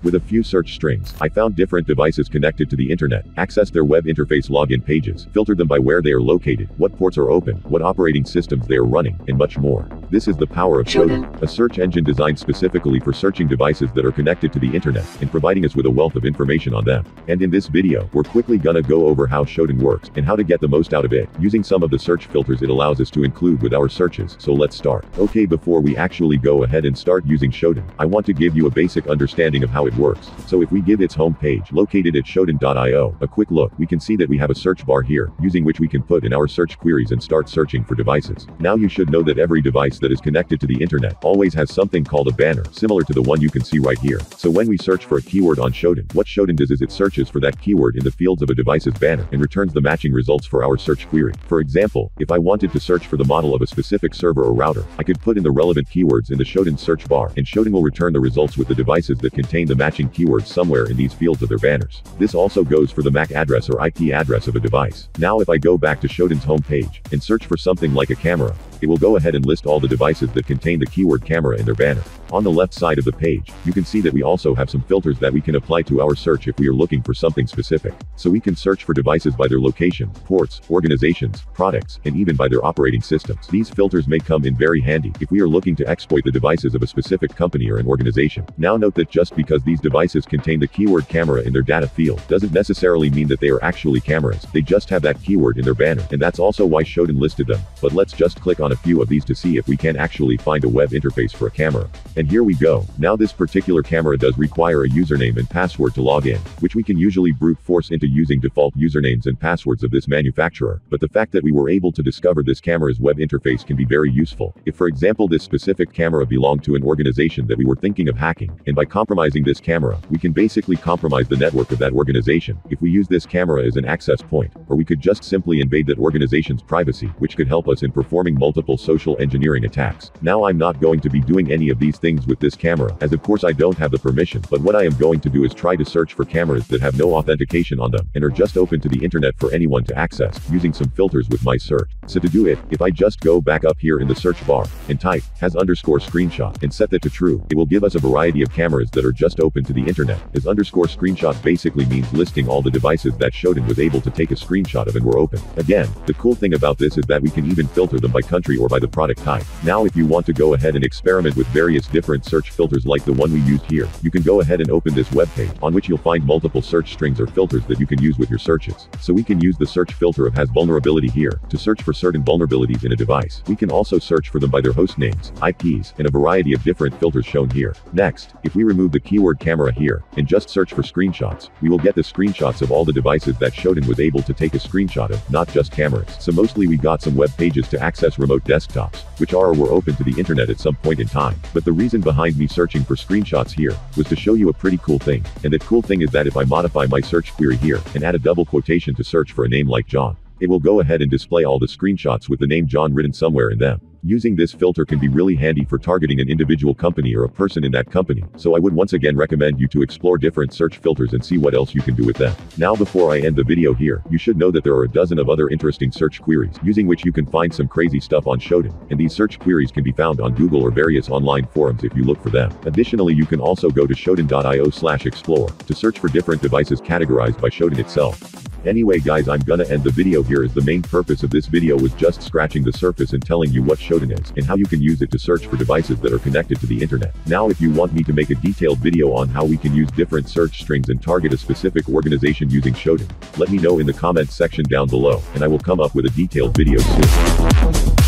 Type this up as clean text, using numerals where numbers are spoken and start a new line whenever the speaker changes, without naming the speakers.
With a few search strings, I found different devices connected to the internet, accessed their web interface login pages, filtered them by where they are located, what ports are open, what operating systems they are running, and much more. This is the power of Shodan, a search engine designed specifically for searching devices that are connected to the internet, and providing us with a wealth of information on them. And in this video, we're quickly gonna go over how Shodan works, and how to get the most out of it, using some of the search filters it allows us to include with our searches. So let's start. Okay, before we actually go ahead and start using Shodan, I want to give you a basic understanding of how it works. So if we give its home page, located at shodan.io, a quick look, we can see that we have a search bar here, using which we can put in our search queries and start searching for devices. Now you should know that every device that is connected to the internet always has something called a banner, similar to the one you can see right here. So when we search for a keyword on Shodan, what Shodan does is it searches for that keyword in the fields of a device's banner, and returns the matching results for our search query. For example, if I wanted to search for the model of a specific server or router, I could put in the relevant keywords in the Shodan search bar, and Shodan will return the results with the devices that contain the matching keywords somewhere in these fields of their banners. This also goes for the MAC address or IP address of a device. Now if I go back to Shodan's homepage, and search for something like a camera, it will go ahead and list all the devices that contain the keyword camera in their banner. On the left side of the page, you can see that we also have some filters that we can apply to our search if we are looking for something specific. So we can search for devices by their location, ports, organizations, products, and even by their operating systems. These filters may come in very handy if we are looking to exploit the devices of a specific company or an organization. Now note that just because these devices contain the keyword camera in their data field, doesn't necessarily mean that they are actually cameras. They just have that keyword in their banner, and that's also why Shodan listed them. But let's just click on a few of these to see if we can actually find a web interface for a camera. And here we go. Now this particular camera does require a username and password to log in, which we can usually brute force into using default usernames and passwords of this manufacturer. But the fact that we were able to discover this camera's web interface can be very useful. If for example this specific camera belonged to an organization that we were thinking of hacking, and by compromising this camera, we can basically compromise the network of that organization. If we use this camera as an access point, or we could just simply invade that organization's privacy, which could help us in performing multiple social engineering attacks. Now I'm not going to be doing any of these things with this camera, as of course I don't have the permission, but what I am going to do is try to search for cameras that have no authentication on them, and are just open to the internet for anyone to access, using some filters with my search. So to do it, if I just go back up here in the search bar, and type, has_screenshot, and set that to true, it will give us a variety of cameras that are just open to the internet, as _screenshot basically means listing all the devices that Shodan was able to take a screenshot of and were open. Again, the cool thing about this is that we can even filter them by country or by the product type. Now if you want to go ahead and experiment with various different search filters like the one we used here, you can go ahead and open this web page, on which you'll find multiple search strings or filters that you can use with your searches. So we can use the search filter of has vulnerability here, to search for certain vulnerabilities in a device. We can also search for them by their host names, IPs, and a variety of different filters shown here. Next, if we remove the keyword camera here, and just search for screenshots, we will get the screenshots of all the devices that Shodan was able to take a screenshot of, not just cameras. So mostly we got some web pages to access remote desktops, which are or were open to the internet at some point in time. But the reason behind me searching for screenshots here, was to show you a pretty cool thing. And that cool thing is that if I modify my search query here, and add a double quotation to search for a name like John, it will go ahead and display all the screenshots with the name John written somewhere in them. Using this filter can be really handy for targeting an individual company or a person in that company, so I would once again recommend you to explore different search filters and see what else you can do with them. Now before I end the video here, you should know that there are a dozen of other interesting search queries, using which you can find some crazy stuff on Shodan, and these search queries can be found on Google or various online forums if you look for them. Additionally, you can also go to shodan.io/explore, to search for different devices categorized by Shodan itself. Anyway guys, I'm gonna end the video here, as the main purpose of this video was just scratching the surface and telling you what Shodan is, and how you can use it to search for devices that are connected to the internet. Now if you want me to make a detailed video on how we can use different search strings and target a specific organization using Shodan, let me know in the comments section down below, and I will come up with a detailed video soon.